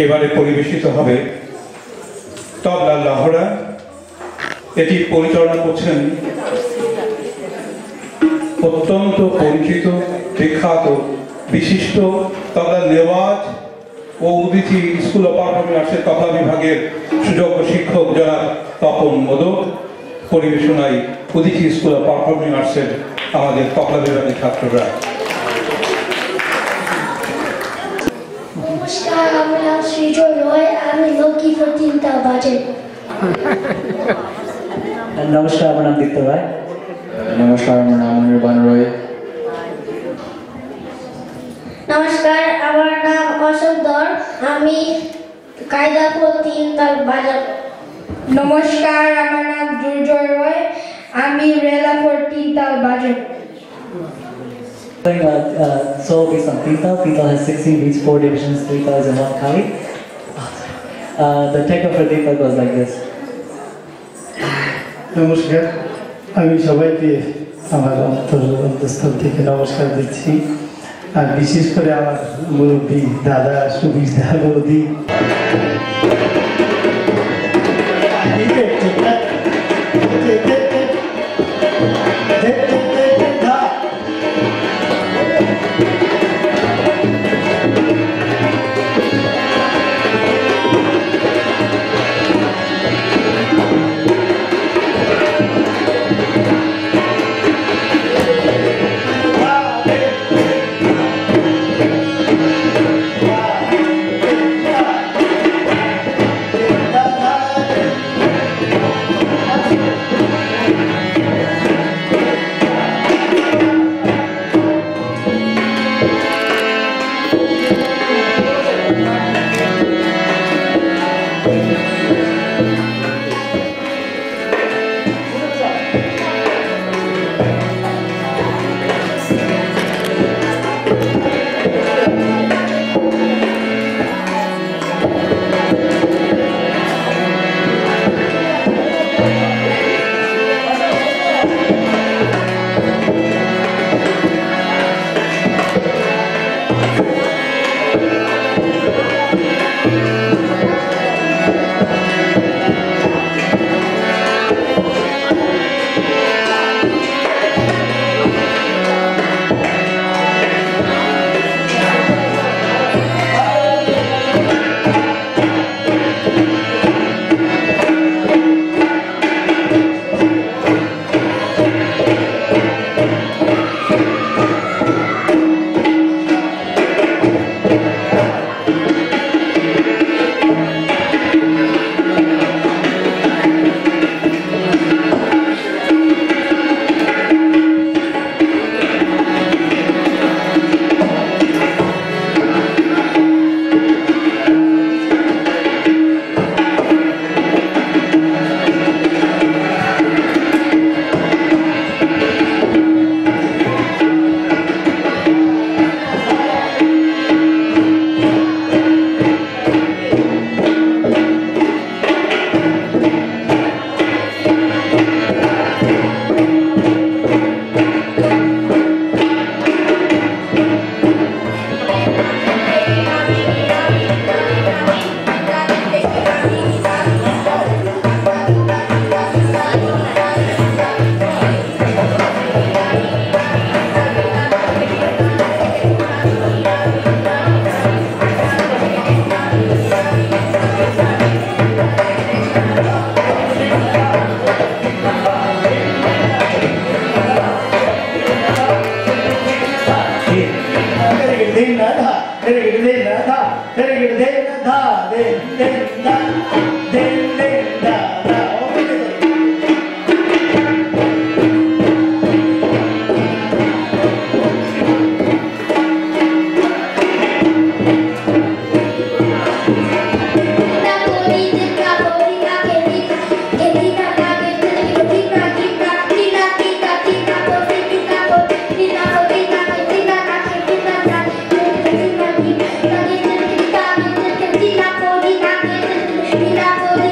এবারে পরিবেশিত হবে তবলা লাহড়া। এটি পরিচালনা করছেন অত্যন্ত পরিচিত বিখ্যাত বিশিষ্ট তবলা নেওয়াজ ও উদিচি স্কুল অফ পারফর্মিং আর্টসের তবলা বিভাগের সুযোগ্য শিক্ষক যারা তপন মোদক। পরিবেশনায় উদিচি স্কুল অফ পারফর্মিং আর্টসের আমাদের তবলা বিভাগের ছাত্ররা। নমস্কার, আমার নাম সৃজন রয়, আমি লক্ষ্মী প্রতিমতাল বাজে। নমস্কার, আমার নাম দীপ্ত রায়। নমস্কার, আমার নাম নির্বাণ রয়। নমস্কার, আমার নাম অশোক ধর, আমি কায়দাপুর তিনতাল বাজার। নমস্কার, আমার নাম দুর্জয় রয়, আমি রেলাপুর তিনতাল বাজার। Solo based on Tintal. Tintal has 16 beats, 4 divisions, 3 taals, and 1 kali. The tempo for Tintal goes like this. নমস্কার, আমি সবাইকে আমার অন্তঃস্থল থেকে নমস্কার দিচ্ছি, আর বিশেষ করে আমার মুরব্বী দাদা সুবিধা বৌদি।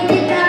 Dina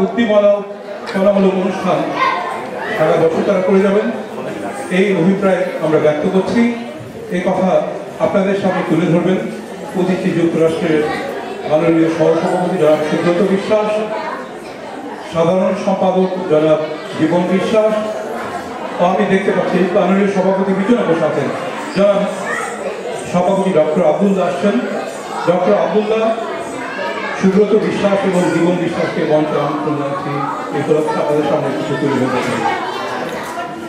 উদ্দীপনামূলক অনুষ্ঠান সারা বছর তারা করে যাবেন এই অভিপ্রায় আমরা ব্যক্ত করছি। এই কথা আপনাদের সামনে তুলে ধরবেন উদীচী যুক্তরাষ্ট্রের মাননীয় সহসভাপতি জনাব সুব্রত বিশ্বাস, সাধারণ সম্পাদক জনাব জীবন বিশ্বাস, আমি দেখতে পাচ্ছি মাননীয় সভাপতি পিছনে বসে আছেন জনাব সভাপতি ডক্টর আব্দুল্লাহ আসছেন। ডক্টর আব্দুল্লাহ, সুব্রত বিশ্বাস এবং জীবন বিশ্বাসকে মঞ্চে আমন্ত্রণ জানাচ্ছি এই উপলক্ষে আপনাদের সামনে কিছু তুলে ধরতে।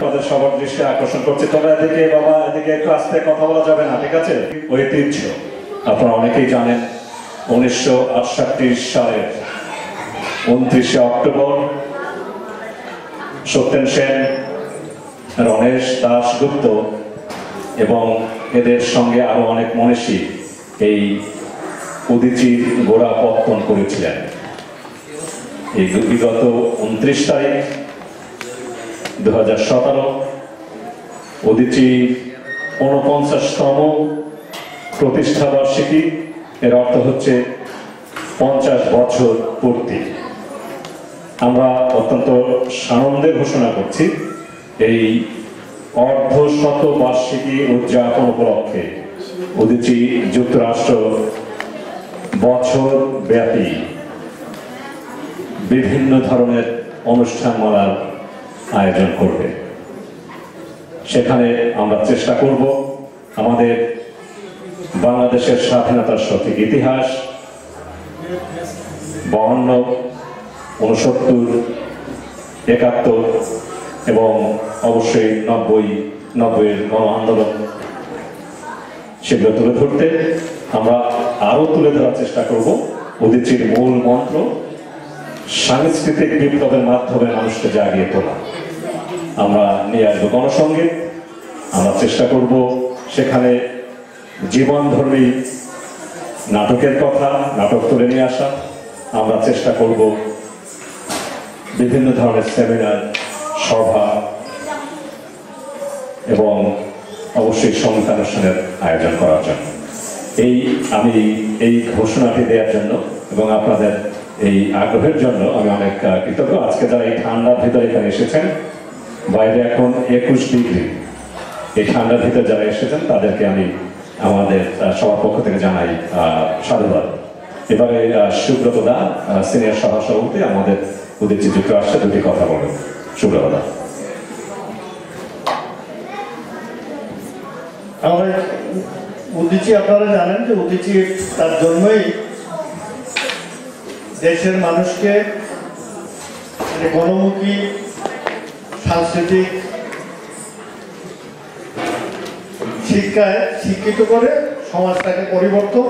তাদের সবার দৃষ্টি আকর্ষণ করছে। তোমরা এদিকে বাবা, এদিকে একটু আস্তে কথা বলা যাবে না, ঠিক আছে? ঐতিহ্য আপনারা অনেকেই জানেন, 1968 সালের 29শে অক্টোবর সত্যেন সেন, রমেশ দাশগুপ্ত এবং এদের সঙ্গে আরো অনেক মনীষী এই উদীচীর গোড়া পত্তন করেছিলেন। এই বিগত 29 তারিখ 2017 উদীচী 49তম প্রতিষ্ঠা বার্ষিকী। এর অর্থ হচ্ছে 50 বছর পূর্তি। আমরা অত্যন্ত সানন্দে ঘোষণা করছি এই অর্ধশত বার্ষিকী উদযাপন উপলক্ষে উদীচী যুক্তরাষ্ট্র বছর ব্যাপী বিভিন্ন ধরনের অনুষ্ঠানমালার আয়োজন করবে। সেখানে আমরা চেষ্টা করব আমাদের বাংলাদেশের স্বাধীনতার সঠিক ইতিহাস, 52, 69, 71 এবং অবশ্যই 90-এর গণ আন্দোলন, সেগুলো তুলে ধরতে আমরা আরো তুলে ধরার চেষ্টা করব উদীচীর মূল মন্ত্র, সাংস্কৃতিক বিপ্লবের মাধ্যমে মানুষকে জাগিয়ে তোলা। আমরা নিয়ে আসবো গণসংগীত, আমরা চেষ্টা করব সেখানে জীবনধর্মী নাটকের কথা, নাটক তুলে নিয়ে আসা। আমরা চেষ্টা করব বিভিন্ন ধরনের সেমিনার, সভা এবং অবশ্যই সংগীতানুষ্ঠানের আয়োজন করার জন্য। আমি এই ঘোষণাটি দেওয়ার জন্য এবং আপনাদের এই আগ্রহের জন্য আমি অনেক কৃতজ্ঞ। আজকে যারা এই ঠান্ডার ভিতরে এখানে এসেছেন, বাইরে এখন 21 ডিগ্রি, এই ঠান্ডার ভিতরে যারা এসেছেন তাদেরকে আমি আমাদের সবার পক্ষ থেকে জানাই সাধুবাদ। এবারে সুব্রত দা, সিনিয়র সভাপতি, আমাদের উদীচী যুক্তরাষ্ট্রে দুটি কথা বলবেন। সুব্রত দা। আমরা উদীচী, আপনারা জানেন যে উদীচী তার জন্যই দেশের মানুষকে গণমুখী সাংস্কৃতিক শিক্ষায় শিক্ষিত করে সমাজটাকে পরিবর্তন,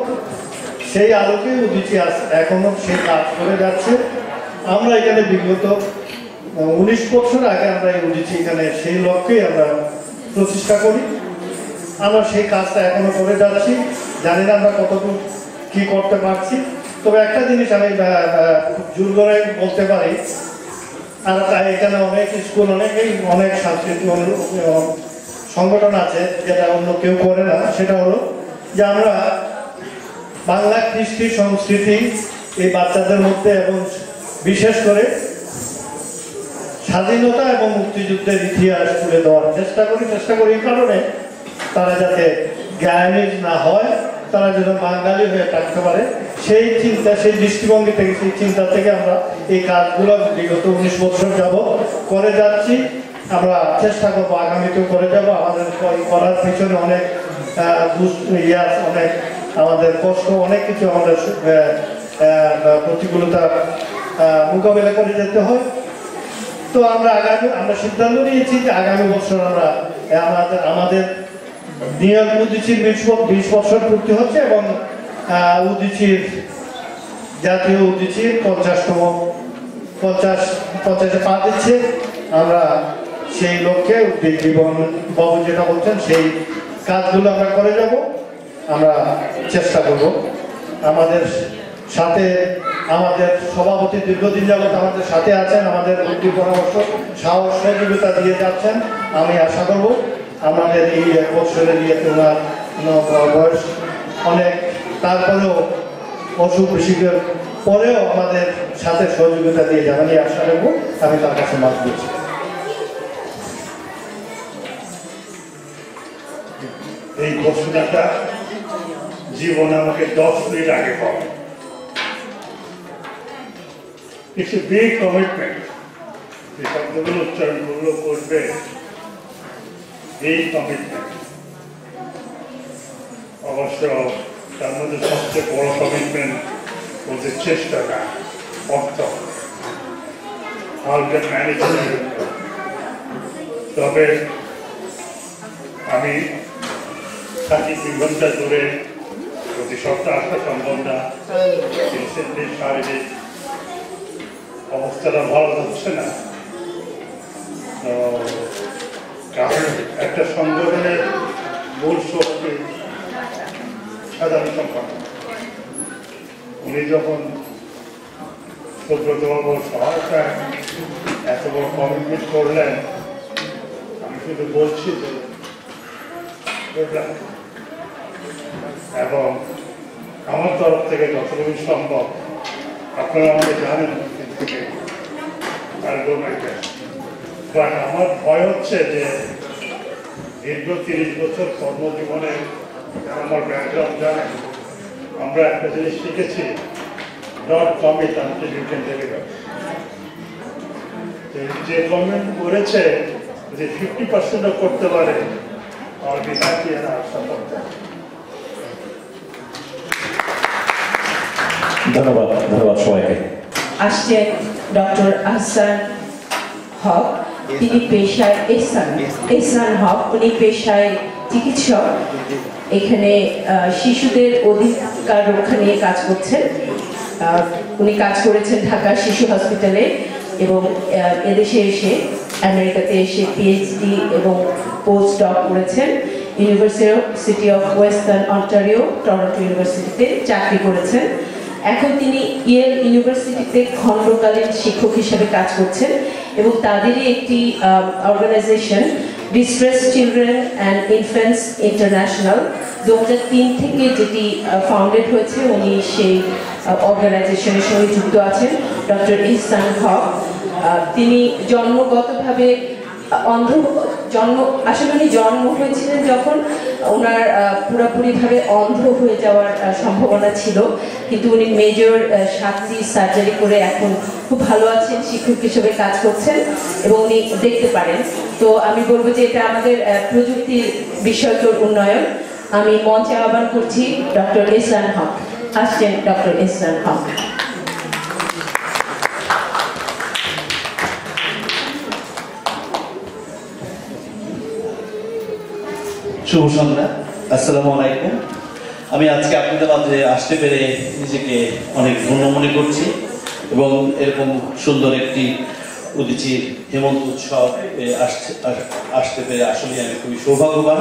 সেই আলোকে উদীচী এখনো সেই কাজ করে যাচ্ছে। আমরা এখানে বিগত 19 বছর আগে আমরা এই উদীচী এখানে সেই লক্ষ্যেই আমরা প্রচেষ্টা করি। আমরা সেই কাজটা এখনো করে যাচ্ছি। জানি না আমরা কতটুকু কি করতে পারছি, তবে একটা জিনিস আমি জোর করে বলতে পারি, আর এখানে অনেক স্কুল, অনেক সাংস্কৃতিক সংগঠন আছে যেটা অন্য কেউ করে না। সেটা হলো যে আমরা বাংলা কৃষ্টি সংস্কৃতি এই বাচ্চাদের মধ্যে এবং বিশেষ করে স্বাধীনতা এবং মুক্তিযুদ্ধের ইতিহাস তুলে দেওয়ার চেষ্টা করি এই কারণে তারা যাতে জ্ঞানী না হয়, তারা যেন বাঙালি হয়ে থাকতে পারে, সেই চিন্তা, সেই দৃষ্টিভঙ্গি থেকে, সেই চিন্তা থেকে আমরা এই কাজগুলো বিগত 19 বছর যাবত করে যাচ্ছি। আমরা চেষ্টা করবো আগামীতেও করে যাব। আমাদের করার পিছনে অনেক অনেক আমাদের কষ্ট, অনেক কিছু আমাদের প্রতিকূলতা মোকাবেলা করে যেতে হয়। তো আমরা সিদ্ধান্ত নিয়েছি যে আগামী বছর আমরা আমাদের নিয়োগ উদীচীর 20 বছর পূর্তি হচ্ছে এবং উদীচীর জাতীয় উদীচীর 50 পা দিচ্ছে। আমরা সেই লক্ষ্যে জীবন বাবু যেটা বলছেন সেই কাজগুলো আমরা করে যাব। আমরা চেষ্টা করব। আমাদের সাথে আমাদের সভাপতি দীর্ঘদিন যাবত আমাদের সাথে আছেন, আমাদের বুদ্ধি পরামর্শ সাহস সহযোগিতা দিয়ে যাচ্ছেন। আমি আশা করব আমাদের এই 1 বছরের ওনার বয়স অনেক, তারপরেও অসুখ বিসুখের পরেও আমাদের সাথে সহযোগিতা দিয়ে যাবেন এই আশা রাখবো। আমি তার কাছে মাছ দিচ্ছি। এই ঘোষণাটা জীবনে আমাকে 10 মিনিট আগে পাওয়া। It's a big commitment. এই শব্দগুলো উচ্চারণগুলো করবে, এই কমিটমেন্ট। অবশ্য তার মধ্যে সবচেয়ে বড় কমিটমেন্ট বলতে চেষ্টাটা, অর্থ, হালকা ম্যানেজ। তবে আমি 2 ঘন্টা ধরে প্রতি সপ্তাহে আসা সম্ভব না। রিসেন্টলি শারীরিক অবস্থাটা ভালো হচ্ছে না। তো কারণ একটা সংগঠনের মূল শক্তি সাধারণ সম্পাদক। উনি যখন সুব্রতবাবুর সহায়তায় এত বড় কমিটমেন্ট করলেন, আমি শুধু বলছি যে এবং আমার তরফ থেকে যতটুকু সম্ভব, আপনারা আমাকে জানেন থেকে বাট আমার ভয় হচ্ছে যে দীর্ঘ 30 বছর কর্মজীবনে আমার ব্যাকগ্রাউন্ড জানেন, আমরা একটা জিনিস শিখেছি, not commit until you can deliver. যে গভর্নমেন্ট করেছে যদি 50% করতে পারে, আর বিহাতি এরা আশা করতে। ধন্যবাদ, ধন্যবাদ সবাইকে। আসছেন ডক্টর আহসান হক। তিনি পেশায় এহসান হক, উনি পেশায় চিকিৎসক। এখানে শিশুদের অধিকার রক্ষা নিয়ে কাজ করছেন। উনি কাজ করেছেন ঢাকা শিশু হসপিটালে এবং এদেশে এসে আমেরিকাতে এসে পিএইচডি এবং পোস্ট ডক করেছেন। University of western Ontario, Toronto ইউনিভার্সিটিতে চাকরি করেছেন। এখন তিনি ইয়েল ইউনিভার্সিটিতে খণ্ডকালীন শিক্ষক হিসেবে কাজ করছেন এবং তাদেরই একটি organisation distress children and infants international 2003 থেকে যেটি ফাউন্ডেড হয়েছে, উনি সেই অর্গানাইজেশনের সঙ্গে যুক্ত আছেন। ডক্টর এহসান হক, তিনি জন্মগতভাবে আসলে উনি জন্ম হয়েছিলেন যখন ওনার পুরোপুরিভাবে অন্ধ হয়ে যাওয়ার সম্ভাবনা ছিল, কিন্তু উনি মেজর 7টি সার্জারি করে এখন খুব ভালো আছেন, শিক্ষক হিসেবে কাজ করছেন এবং উনি দেখতে পারেন। তো আমি বলবো যে এটা আমাদের প্রযুক্তি বিষয়কর উন্নয়ন। আমি মঞ্চে আহ্বান করছি ডক্টর এহসান হক। আসছেন ডক্টর এহসান হক। শুভ সন্ধ্যা, আসসালামু আলাইকুম। আমি আজকে আপনাদের মাঝে আসতে পেরে নিজেকে অনেক ধন্য মনে করছি এবং এরকম সুন্দর একটি উদীচীর হেমন্ত উৎসব আসতে পেরে আসলে আমি খুবই সৌভাগ্যবান।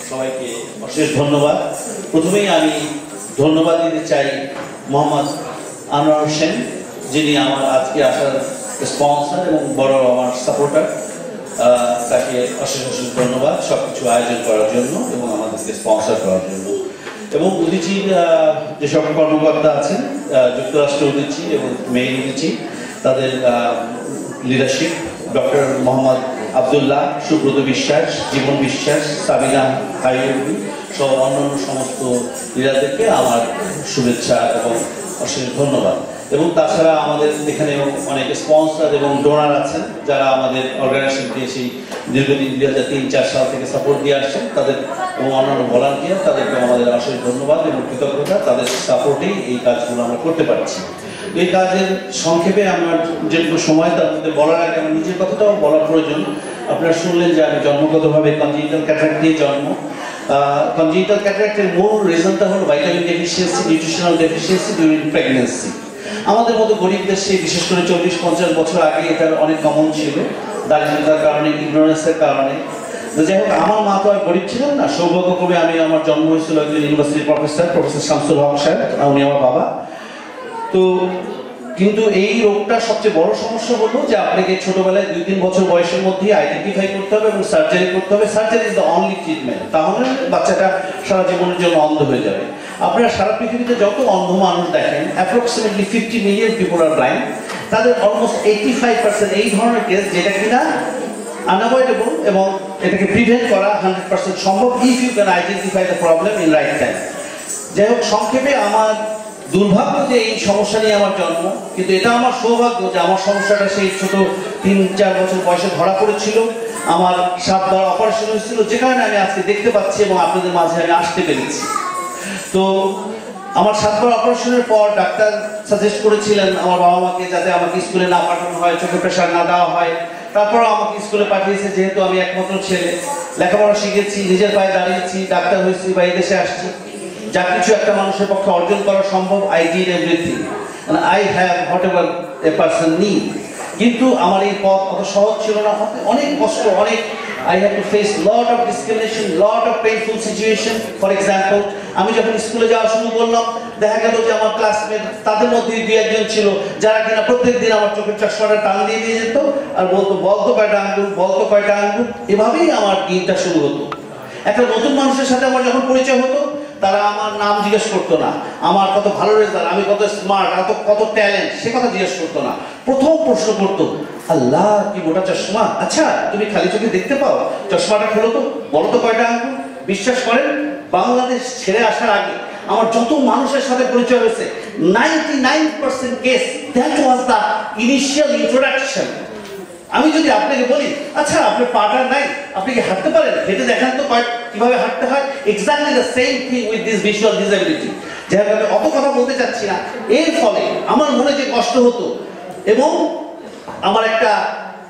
সবাইকে অশেষ ধন্যবাদ। প্রথমেই আমি ধন্যবাদ দিতে চাই মোহাম্মদ আনোয়ার হোসেন, যিনি আমার আজকে আসার স্পন্সর এবং বড় আমার সাপোর্টার। তাকে অশেষ অশেষ ধন্যবাদ সবকিছু আয়োজন করার জন্য এবং আমাদেরকে স্পন্সর করার জন্য। এবং উদীচীর যে সকল কর্মকর্তা আছেন, যুক্তরাষ্ট্র উদীচী এবং মেইন উদীচী, তাদের লিডারশিপ, ডক্টর মোহাম্মদ আবদুল্লাহ, সুব্রত বিশ্বাস, জীবন বিশ্বাস, সাবিনা হাইউবি সহ অন্যান্য সমস্ত লিডারদেরকে আমার শুভেচ্ছা এবং অশেষ ধন্যবাদ। এবং তাছাড়া আমাদের এখানে অনেক স্পন্সর এবং ডোনার আছেন যারা আমাদের অর্গানাইজেশনকে সেই দীর্ঘদিন 2003-4 সাল থেকে সাপোর্ট দিয়ে আসছেন, তাদের এবং অন্যান্য ভলান্টিয়ার, তাদেরকে আমাদের অশেষ ধন্যবাদ এবং কৃতজ্ঞতা। তাদের সাপোর্টেই এই কাজগুলো আমরা করতে পারছি। এই কাজের সংক্ষেপে আমার যেটুকু সময় তার মধ্যে বলার আগে আমার নিজের কথাটাও বলার প্রয়োজন। আপনারা শুনলেন যে আমি জন্মগতভাবে কনজেনিটাল ক্যাটারাক্ট দিয়ে জন্ম। কনজেনিটাল ক্যাটারাক্টের মূল রিজনটা হলো vitamin deficiency, nutritional deficiency during pregnancy. আমাদের মতো গরিব দেশে বিশেষ করে 40-50 বছর আগে এটা অনেক কমন ছিল, দারিদ্রতার কারণে, ইগনোরেন্সের কারণে। যাই হোক, আমার মা তো আর গরিব ছিলেন না। সৌভাগ্যক্রমে আমার জন্ম হয়েছিল একজন ইউনিভার্সিটির প্রফেসর শামসুল হক সাহেব, উনি আমার বাবা। তো কিন্তু এই রোগটা সবচেয়ে বড় সমস্যা হলো যে আপনাকে ছোটবেলায় 2-3 বছর বয়সের মধ্যেই আইডেন্টিফাই করতে হবে এবং সার্জারি করতে হবে। Surgery is the only treatment, তাহলে বাচ্চাটা সারা জীবনের জন্য অন্ধ হয়ে যাবে। আপনারা সারা পৃথিবীতে যত অন্ধ মানুষ দেখেন, অ্যাপ্রক্সিমেটলি 50 মিলিয়ন পিপল আর ব্লাইন্ড, তাদের অলমোস্ট 85% এই ধরনের কেস যেটা কিনা আনঅ্যাভয়েডেবল এবং এটাকে প্রিভেন্ট করা 100% সম্ভব if you can identify the problem in right time. যাই হোক, সংক্ষেপে আমার দুর্ভাগ্য যে এই সমস্যা নিয়ে আমার জন্ম, কিন্তু এটা আমার সৌভাগ্য যে আমার সমস্যাটা সেই ছোট 3-4 বছর বয়সে ধরা পড়েছিল। আমার 7 বার অপারেশন হয়েছিল, যে কারণে আমি আজকে দেখতে পাচ্ছি এবং আপনাদের মাঝে আমি আসতে পেরেছি। তো আমার 7 বার অপারেশনের পর ডাক্তার সাজেস্ট করেছিলেন আমার বাবা মাকে যাতে আমাকে স্কুলে না পাঠানো হয়, চোখে প্রেশার না দেওয়া হয়। তারপর আমাকে স্কুলে পাঠিয়েছে, যেহেতু আমি একমাত্র ছেলে, লেখাপড়া শিখেছি, নিজের পায়ে দাঁড়িয়েছি, ডাক্তার হয়েছি বা এই দেশে আসছি, যা কিছু একটা মানুষের পক্ষে অর্জন করা সম্ভব, I did everything, I have what ever a person need. কিন্তু আমার এই পথ অত সহজ ছিল না, অনেক কষ্ট, অনেক I had to face lot of discrimination, lot of painful situation. For example, আমি যখন স্কুলে যাওয়া শুরু করলাম, দেখা গেল যে আমার ক্লাসমেট, তাদের মধ্যে 2-1 জন ছিল যারা কিনা প্রত্যেকদিন আমার চোখের চশমাটা টান দিয়ে নিয়ে যেত আর বলতো, বলতো কয়টা আঙ্গুল, বলতো কয়টা আঙ্গুল। এভাবেই আমার দিনটা শুরু হতো। একটা নতুন মানুষের সাথে আমার যখন পরিচয় হতো, তারা আমার নাম জিজ্ঞেস করতো না, আমার কত ভালো রেজাল্ট, আমি কত স্মার্ট, কত ট্যালেন্ট, সে কথা জিজ্ঞেস করতো না। প্রথম প্রশ্ন করতো, আল্লাহ কি মোটা চশমা, আচ্ছা তুমি খালি চোখে দেখতে পাও, চশমাটা খোলো তো, বলো তো কয়টা আঙ্গুল। বিশ্বাস করেন, বাংলাদেশ ছেড়ে আসার আগে আমার যত মানুষের সাথে পরিচয় হয়েছে, 99% case that was the initial introduction. আমি যদি আপনাকে বলি, আচ্ছা আপনার পাটা নাই, আপনি কি হাঁটতে পারেন, হেঁটে দেখান তো কিভাবে হাঁটতে হয়, exactly the same thing with this visual disability. যাই হোক, আমি অত কথা বলতে চাচ্ছি না। এর ফলে আমার মনে যে কষ্ট হতো এবং আমার একটা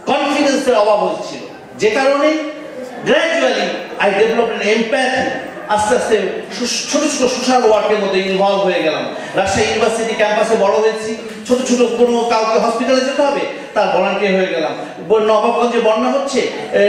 কনফিডেন্সের অভাব হচ্ছিল, যে কারণে gradually I developed N empathy. আস্তে আস্তে ছোট ছোট সোশ্যাল ওয়ার্কের মধ্যে ইনভলভ হয়ে গেলাম। রাজশাহী ইউনিভার্সিটি ক্যাম্পাসে বড় হয়েছি, ছোট ছোট কোনো কাউকে হসপিটালে যেতে হবে, তার ভলান্টিয়ার হয়ে গেলাম। নবাবগঞ্জে বন্যা হচ্ছে,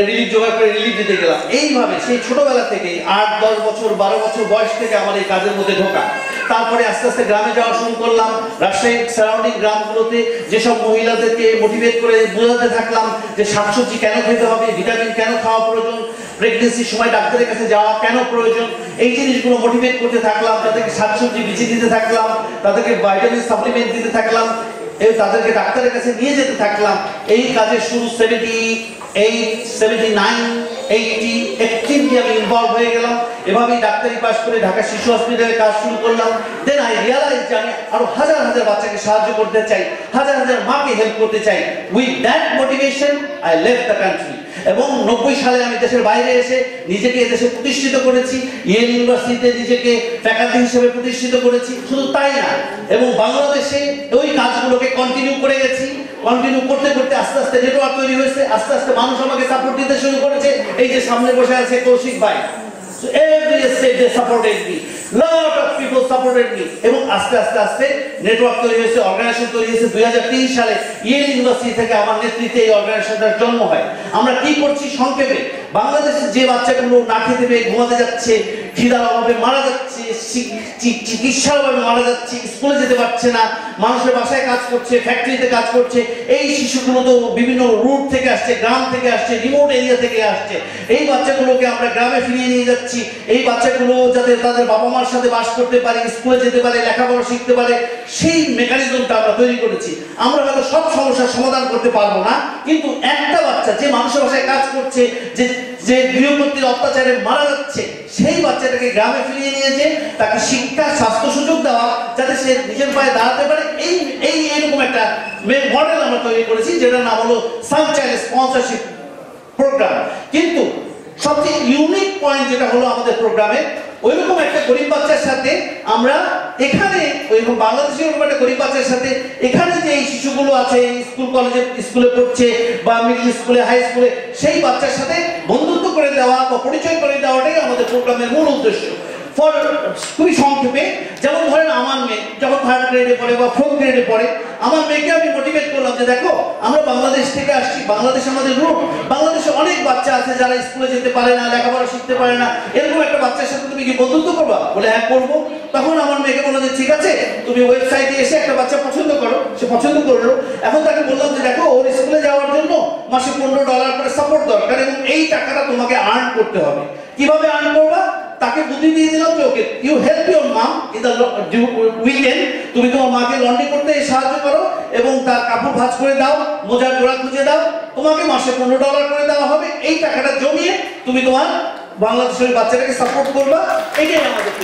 রিলিফ জোগাড় করে রিলিফ দিতে গেলাম। এইভাবে সেই ছোটবেলা থেকে 8-10 বছর 12 বছর বয়স থেকে আমার এই কাজের মধ্যে ঢোকা। তারপরে আস্তে আস্তে গ্রামে যাওয়া শুরু করলাম। রাজশাহীর সারাউন্ডিং গ্রামগুলোতে যেসব মহিলাদেরকে মোটিভেট করে বোঝাতে থাকলাম যে শাকসবজি কেন খেতে হবে, ভিটামিন কেন খাওয়া প্রয়োজন, প্রেগনেন্সির সময় ডাক্তারের কাছে যাওয়া কেন প্রয়োজন, এই জিনিসগুলো মোটিভেট করতে থাকলাম। তাদেরকে শাকসবজি বেছে দিতে থাকলাম, তাদেরকে ভিটামিন সাপ্লিমেন্ট দিতে থাকলাম, তাদেরকে ডাক্তারের কাছে নিয়ে যেতে থাকলাম। এই কাজের শুরু 78, 79, 80, 80 আমি ইনভলভ হয়ে গেলাম। এভাবেই ডাক্তারি পাস করে ঢাকা শিশু হসপিটালে কাজ শুরু করলাম। দেন আই রিয়ালাইজ যে আমি আরো হাজার হাজার বাচ্চাকে সাহায্য করতে চাই, হাজার হাজার মাকে হেল্প করতে চাই। With that motivation I left the country. এবং 90 সালে আমি দেশের বাইরে এসে নিজেকে এদেশে প্রতিষ্ঠিত করেছি। ইয়েল ইউনিভার্সিটিতে নিজেকে ফ্যাকাল্টি হিসেবে প্রতিষ্ঠিত করেছি। শুধু তাই না, এবং বাংলাদেশে ওই কাজগুলোকে কন্টিনিউ করে গেছি। কন্টিনিউ করতে করতে আস্তে আস্তে নেটওয়ার্ক তৈরি হয়েছে, আস্তে আস্তে মানুষ আমাকে সাপোর্ট দিতে শুরু করেছে। এই যে সামনে বসে আছে কৌশিক ভাই, so every state they supported me, lot of people supported me, এবং আস্তে আস্তে আস্তে নেটওয়ার্ক তৈরি হয়েছে, অর্গানাইজেশন তৈরি হয়েছে। 2003 সালে ইয়েল ইউনিভার্সিটি থেকে আমার নেতৃত্বে এই অর্গানাইজেশনটার জন্ম হয়। আমরা কি করছি সংক্ষেপে, বাংলাদেশের যে বাচ্চাগুলো না খেতে পেয়ে ঘুমাতে যাচ্ছে, খিদার অভাবে মারা যাচ্ছে, চিকিৎসার অভাবে মারা যাচ্ছে, স্কুলে যেতে পারছে না, মানুষের বাসায় কাজ করছে, ফ্যাক্টরিতে কাজ করছে, এই শিশুগুলো তো বিভিন্ন রুট থেকে আসছে, গ্রাম থেকে আসছে, রিমোট এরিয়া থেকে আসছে। এই বাচ্চাগুলোকে আমরা গ্রামে ফিরিয়ে নিয়ে যাচ্ছি। এই বাচ্চাগুলো যাতে তাদের বাবা মার সাথে বাস করতে পারে, স্কুলে যেতে পারে, লেখাপড়া শিখতে পারে, সেই মেকানিজমটা আমরা তৈরি করেছি। আমরা হয়তো সব সমস্যার সমাধান করতে পারবো না, কিন্তু একটা বাচ্চা যে মানুষের বাসায় কাজ করছে, যে গৃহকর্ত্রীর অত্যাচারে মারা যাচ্ছে, সেই বাচ্চাটাকে গ্রামে ফিরিয়ে নিয়ে যে তাকে শিক্ষা, স্বাস্থ্য সুযোগ দেওয়া, যাতে সে নিজের পায়ে দাঁড়াতে পারে, এইরকম একটা মডেল আমরা তৈরি করেছি, যেটার নাম হলো সানচাইল্ড স্পন্সরশিপ প্রোগ্রাম। কিন্তু সবচেয়ে ইউনিক পয়েন্ট যেটা হলো আমাদের প্রোগ্রামে, ওইরকম একটা গরিব বাচ্চার সাথে আমরা এখানে, ওইরকম বাংলাদেশের ওরকম একটা গরিব বাচ্চার সাথে এখানে যে এই শিশুগুলো আছে, স্কুল কলেজে স্কুলে পড়ছে বা মিডল স্কুলে, হাই স্কুলে, সেই বাচ্চার সাথে বন্ধুত্ব করে দেওয়া বা পরিচয় করে দেওয়াটাই আমাদের প্রোগ্রামের মূল উদ্দেশ্য। খুবই সংক্ষেপে, যেমন ধরেন আমার মেয়ে যখন 3rd গ্রেডে পড়ে বা 4th গ্রেডে পড়ে, আমার মেয়েকে আমি মোটিভেট করলাম যে দেখো আমরা বাংলাদেশ থেকে আসছি, বাংলাদেশ আমাদের রুট, বাংলাদেশে অনেক বাচ্চা আছে যারা স্কুলে যেতে পারে না, লেখাপড়া শিখতে পারে না, এরকম একটা বাচ্চার সাথে তুমি কি বন্ধুত্ব করবা? বলে হ্যাঁ করবো। তখন আমার মেয়েকে বললো যে ঠিক আছে, তুমি ওয়েবসাইটে এসে একটা বাচ্চা পছন্দ করো। সে পছন্দ করলো। এখন তাকে বললাম যে দেখো ওর স্কুলে যাওয়ার জন্য মাসে $15 করে সাপোর্ট দরকার, এবং এই টাকাটা তোমাকে আর্ন করতে হবে। কিভাবে আর্ন করবা? তাকে বুদ্ধি দিয়ে দিলাম যে okay you help your mum in the weekend, তুমি তোমার মাকে লন্ড্রি করতে সাহায্য করো এবং তার কাপড় ভাঁজ করে দাও, মোজার জোড়া খুঁজে দাও, তোমাকে মাসে $15 করে দেওয়া হবে। এই টাকাটা জমিয়ে তুমি তোমার বাংলাদেশের বাচ্চাটাকে সাপোর্ট করবা। এটাই আমাদের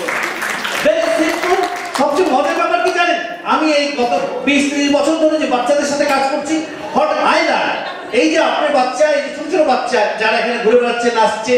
সবচেয়ে মজার ব্যাপার কি জানেন, আমি এই গত 20-30 বছর ধরে যে বাচ্চাদের সাথে কাজ করছি, হট আই লার্ন, এই যে আপনার বাচ্চা, এই যে ছোট ছোট বাচ্চা যারা এখানে ঘুরে বেড়াচ্ছে, নাচছে,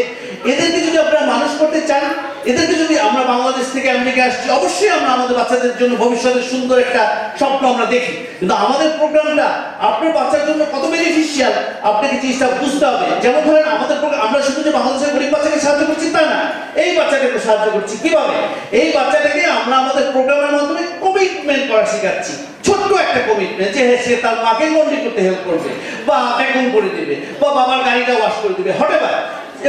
এদেরকে যদি আপনারা মানুষ করতে চান, এদেরকে যদি আমরা বাংলাদেশ থেকে আমেরিকা আসছি, অবশ্যই আমরা আমাদের বাচ্চাদের জন্য ভবিষ্যতের সুন্দর একটা স্বপ্ন আমরা দেখি, কিন্তু আমাদের প্রোগ্রামটা আপনার বাচ্চার জন্য কত বেনিফিশিয়াল আপনাকে জিনিসটা বুঝতে হবে। যেমন ধরেন আমাদের প্রোগ্রাম, আমরা শুধু যে বাংলাদেশের গরিব বাচ্চাকে সাহায্য করছি তা না, এই বাচ্চাটাকে সাহায্য করছি কিভাবে, এই বাচ্চাটাকে আমরা আমাদের প্রোগ্রামের মাধ্যমে কমিটমেন্ট করা শেখাচ্ছি। ছোট্ট একটা কমিটমেন্ট যে সে তার মাকে লন্ড্রি করতে হেল্প করবে, বা ভ্যাকুম করে দেবে, বা বাবার গাড়িটা ওয়াশ করে দেবে, হঠাৎ,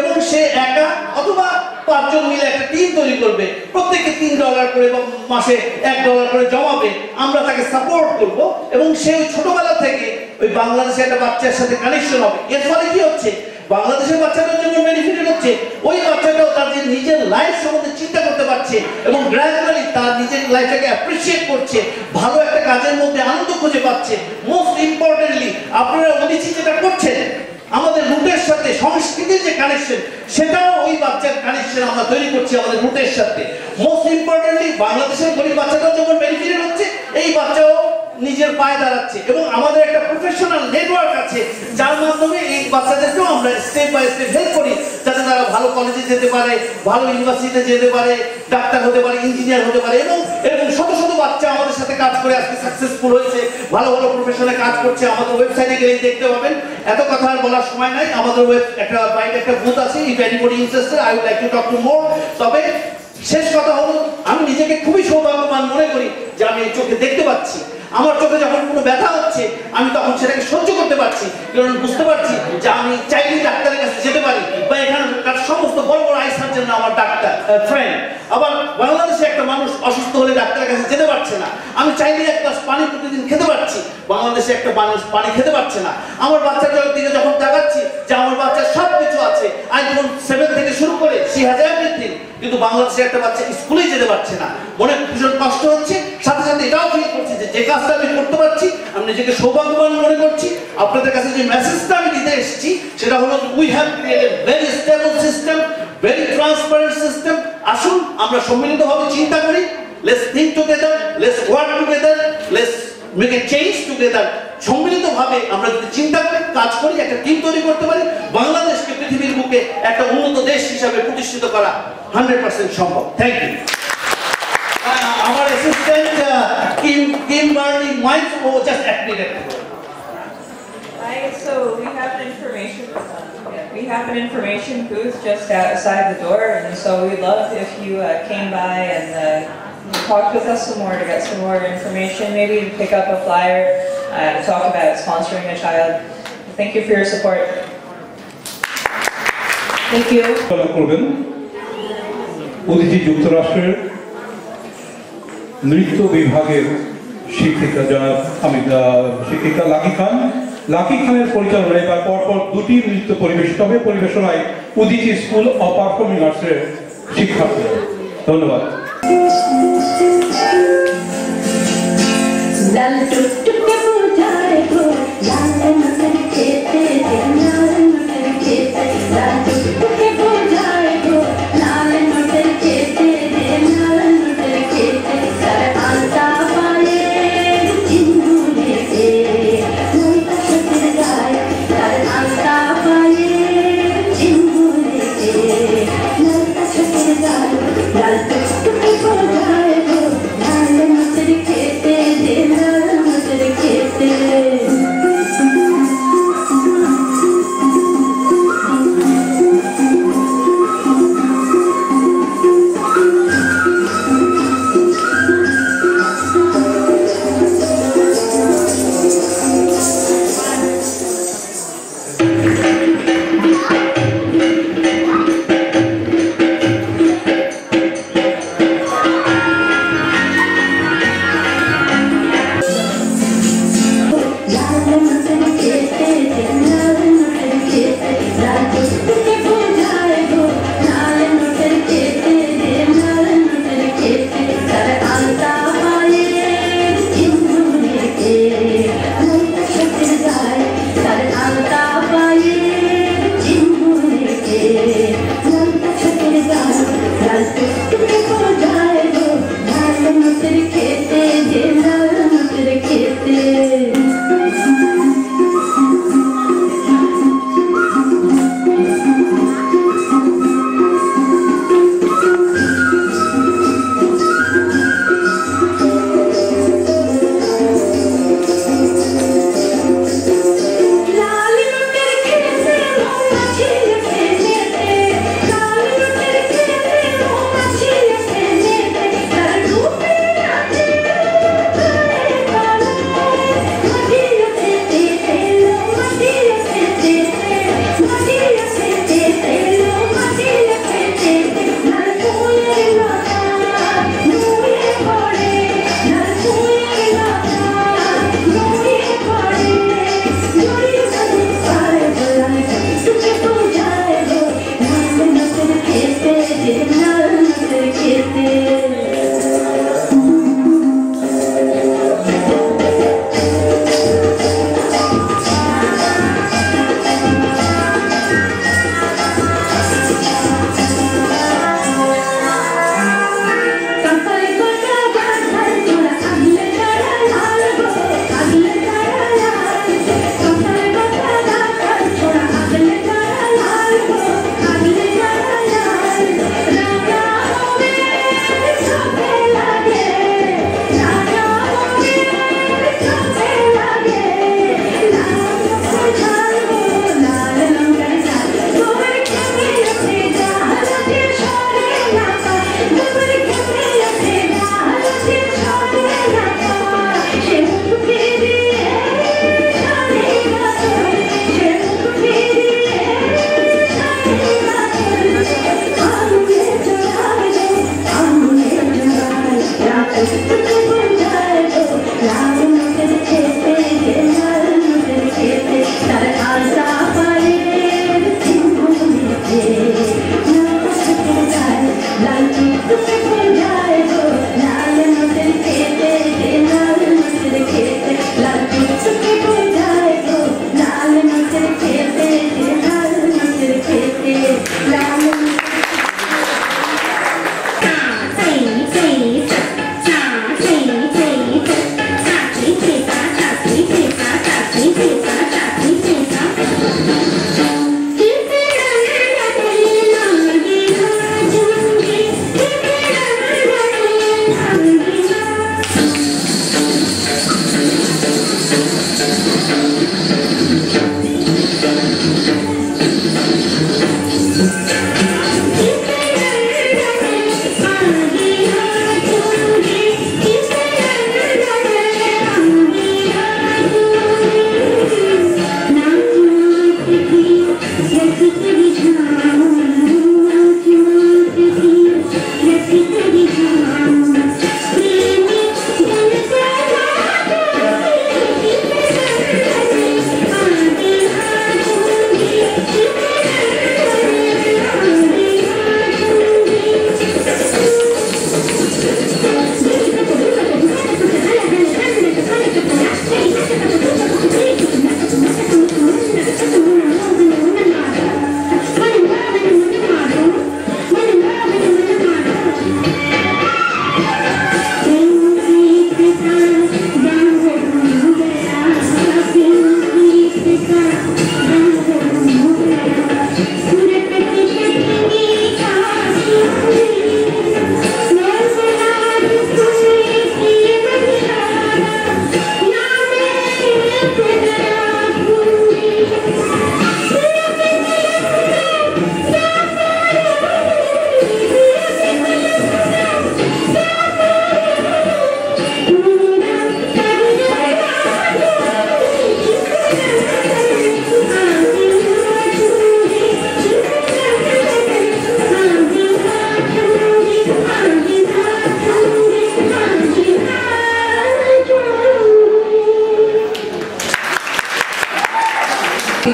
এবং সে একা অথবা 5 জন মিলে একটা টিম তৈরি করবে, প্রত্যেকে $3 করে বা মাসে $1 করে জমাবে, আমরা তাকে সাপোর্ট করব এবং সে ওই ছোটবেলা থেকে ওই বাংলাদেশের একটা বাচ্চার সাথে কানেকশন হবে। এর ফলে কি হচ্ছে, বাংলাদেশের বাচ্চাটার জন্য বেনিফিট হচ্ছে, ওই বাচ্চাটাও তার যে নিজের লাইফ সম্বন্ধে চিন্তা করতে পারছে এবং গ্র্যাজুয়ালি তার নিজের লাইফটাকে অ্যাপ্রিসিয়েট করছে, ভালো একটা কাজের মধ্যে আনন্দ খুঁজে পাচ্ছে। মোস্ট ইম্পর্টেন্টলি আপনারা উনিচি যেটা করছেন, আমাদের রুটের সাথে সংস্কৃতির যে কানেকশন, সেটাও ওই বাচ্চার কানেকশন আমরা তৈরি করছি আমাদের রুটের সাথে। মোস্ট ইম্পর্টেন্টলি বাংলাদেশের গরিব বাচ্চাটাও যখন বেনিফিটেড হচ্ছে, এই বাচ্চাও নিজের পায়ে দাঁড়াচ্ছে এবং আমাদের একটা প্রফেশনাল নেটওয়ার্ক আছে যার মাধ্যমে এই বাচ্চাদেরকেও আমরা স্টেপ বাই স্টেপ হেল্প করি, যাতে তারা ভালো কলেজে যেতে পারে, ভালো ইউনিভার্সিটিতে যেতে পারে, ডাক্তার হতে পারে, ইঞ্জিনিয়ার হতে পারে, এবং এরকম শত শত বাচ্চা আমাদের সাথে কাজ করে আজকে সাকসেসফুল হয়েছে, ভালো ভালো প্রফেশনে কাজ করছে। আমাদের ওয়েবসাইটে গেলে দেখতে পাবেন। এত কথা আর বলার সময় নাই, আমাদের একটা বাইরে একটা বুথ আছে, if anybody interested I would like to talk to more. তবে শেষ কথা হলো, আমি নিজেকে খুবই সৌভাগ্যবান মনে করি যে আমি এই চোখে দেখতে পাচ্ছি। আমার চোখে যখন কোনো ব্যথা হচ্ছে, আমি তখন সেটাকে সহ্য করতে পারছি, কারণ বুঝতে পারছি যে আমি চাইলে ডাক্তারের কাছে যেতে পারি, বা এখানকার সমস্ত বড় বড় আই সার্জন আমার ডাক্তার ফ্রেন্ড। আবার বাংলাদেশে একটা মানুষ অসুস্থ হলে ডাক্তারের কাছে যেতে পারছে না, আমি চাইলে এক গ্লাস পানি প্রতিদিন খেতে পারছি, বাংলাদেশে একটা মানুষ পানি খেতে পারছে না। আমার বাচ্চাটার দিকে যখন তাকাচ্ছি যে আমার বাচ্চার সব কিছু আছে, আই যখন 7 থেকে শুরু করে she has everything, কিন্তু বাংলাদেশে একটা বাচ্চা স্কুলে যেতে পারছে না, মনে ভীষণ কষ্ট হচ্ছে। সাথে সাথে এটাও ফিল করছি যে কাজটা আমি করতে পারছি, আমি নিজেকে সৌভাগ্যবান মনে করছি। আপনাদের কাছে যে মেসেজটা আমি দিতে এসেছি সেটা হলো, we have created very stable system, very transparent system. আসুন আমরা সম্মিলিতভাবে চিন্তা করি, let's think together, let's work together, let's make a change together. সম্মিলিতভাবে আমরা যদি চিন্তা করি, কাজ করি, একটা টিম তৈরি করতে পারি, বাংলাদেশকে পৃথিবীর বুকে একটা উন্নত দেশ হিসাবে প্রতিষ্ঠিত করা 100% সম্ভব। Thank you. আমার অ্যাসিস্ট্যান্ট কিম বার্নি মাইক ও just activate. So we have an information booth just outside the door, and so we'd love if you came by and talked with us some more to get some more information, maybe pick up a flyer to talk about sponsoring a child. Thank you for your support. Thank you. করবেন উদিচি যুক্তরাষ্ট্রের নৃত্য বিভাগের শিক্ষিকা শিক্ষিকা lucky খানের পরিচালনায় এবার পরপর 2টি নৃত্য পরিবেশনায় উদিচি স্কুল অফ পারফর্মিং আর্টসের শিক্ষার্থী। ধন্যবাদ।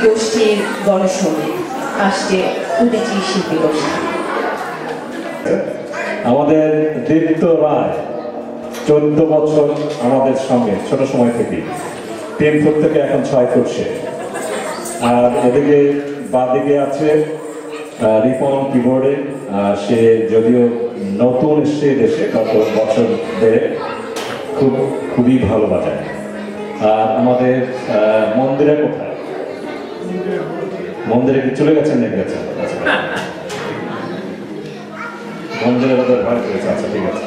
গোষ্ঠীর গণসঙ্গীত আসছে উদীচী শিল্পী গোষ্ঠী। আমাদের দীপ্ত রায় 14 বছর আমাদের সঙ্গে ছোট সময় থেকে 3 ফুট থেকে এখন 6 ফুট সে। আর এদিকে বাদিকে আছে রিপন কিবোর্ডে, সে যদিও নতুন এসছে দেশে গত বছর ধরে, খুবই ভালো বাজায়। আর আমাদের মন্দিরে কোথায়? মন্দিরে কি চলে গেছেন নাকি? গেছেন মন্দিরে ওদের ভয় করেছে। আচ্ছা ঠিক আছে।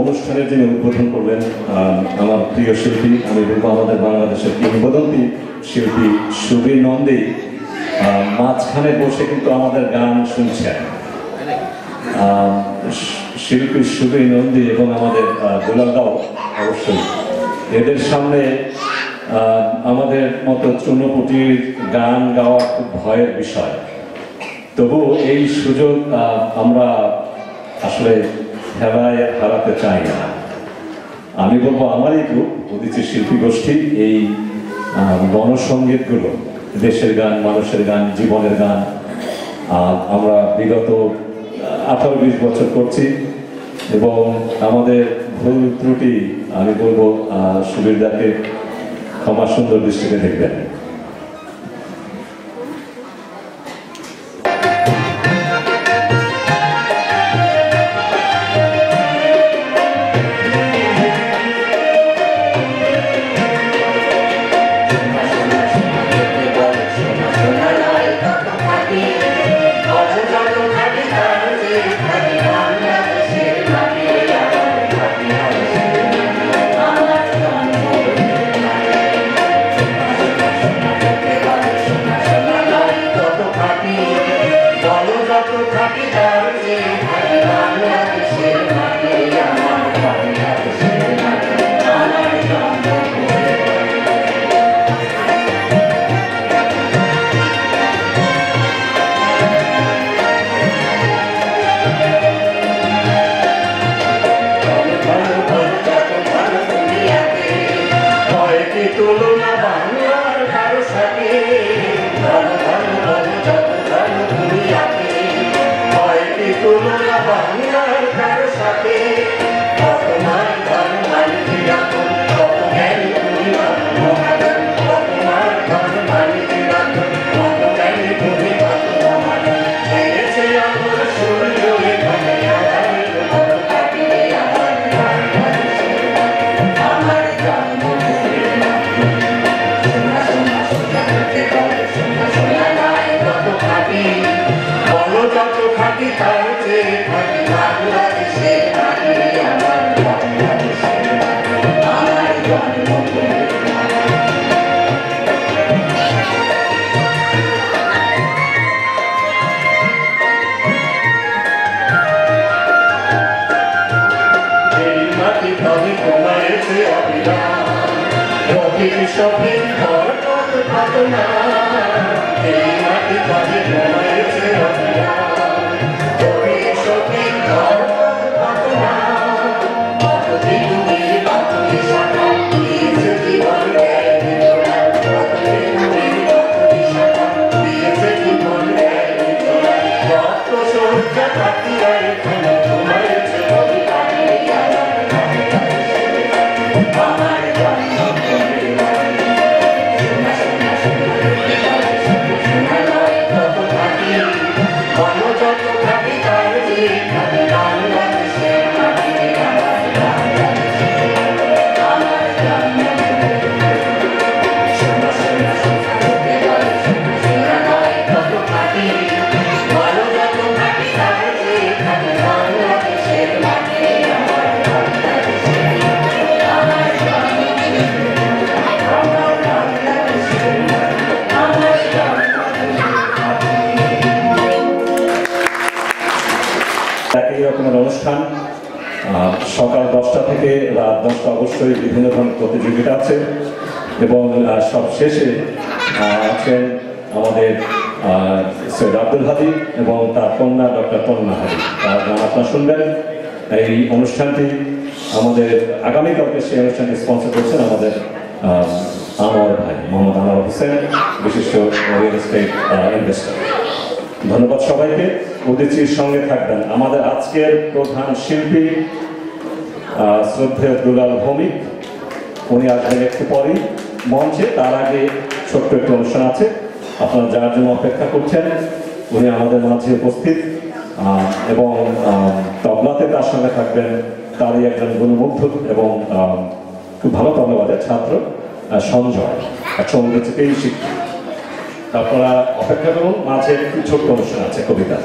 অনুষ্ঠানের যিনি উদ্বোধন করবেন আমার প্রিয় শিল্পী, আমি বলবো আমাদের বাংলাদেশের কিংবদন্তি শিল্পী সুবীর নন্দী মাঝখানে বসে কিন্তু আমাদের গান শুনছেন। শিল্পী সুবীর নন্দী এবং আমাদের দুলালদাও অবশ্যই, এদের সামনে আমাদের মতো চুনোপুটির গান গাওয়া খুব ভয়ের বিষয়। তবু এই সুযোগ আমরা আসলে হারাতে চাই না। আমি বলবো আমার এই গ্রুপ উদিচি শিল্পী গোষ্ঠী এই গণসঙ্গীতগুলো, দেশের গান, মানুষের গান, জীবনের গান আমরা বিগত 18-20 বছর করছি এবং আমাদের ভুল ত্রুটি আমি বলবো সুবীরদাকে ক্ষমা সুন্দর দৃষ্টিতে দেখবেন। One থেকে রাত 10টা অবশ্যই বিভিন্ন ধরনের প্রতিযোগিতা আছে এবং সব শেষে আছেন আমাদের সৈয়দ আব্দুল হাদি এবং তার কন্যা ডক্টর তন্না হাদি। তার গান আপনারা শুনবেন। এই অনুষ্ঠানটি আমাদের আগামীকালকে সেই অনুষ্ঠানটি স্পন্সর করছেন আমাদের আনোয়ার ভাই, মোহাম্মদ আনোয়ার হোসেন, বিশিষ্ট রিয়েল এস্টেট ইনভেস্টর। ধন্যবাদ সবাইকে। উদীচীর সঙ্গে থাকবেন আমাদের আজকের প্রধান শিল্পী শ্রদ্ধেয় দুলাল ভৌমিক, উনি আসবেন একটু পরেই মঞ্চে। তার আগে ছোট্ট একটি অনুষ্ঠান আছে, আপনারা যার জন্য অপেক্ষা করছেন উনি আমাদের মাঝে উপস্থিত এবং তবলাতে তার সঙ্গে থাকবেন তারই একজন গুণমুগ্ধ এবং খুব ভালো তবলাবাদের ছাত্র সঞ্জয়, সঙ্গীত থেকেই শিক্ষক। আপনারা অপেক্ষা করুন, মাঝে একটি ছোট্ট অনুষ্ঠান আছে কবিতা।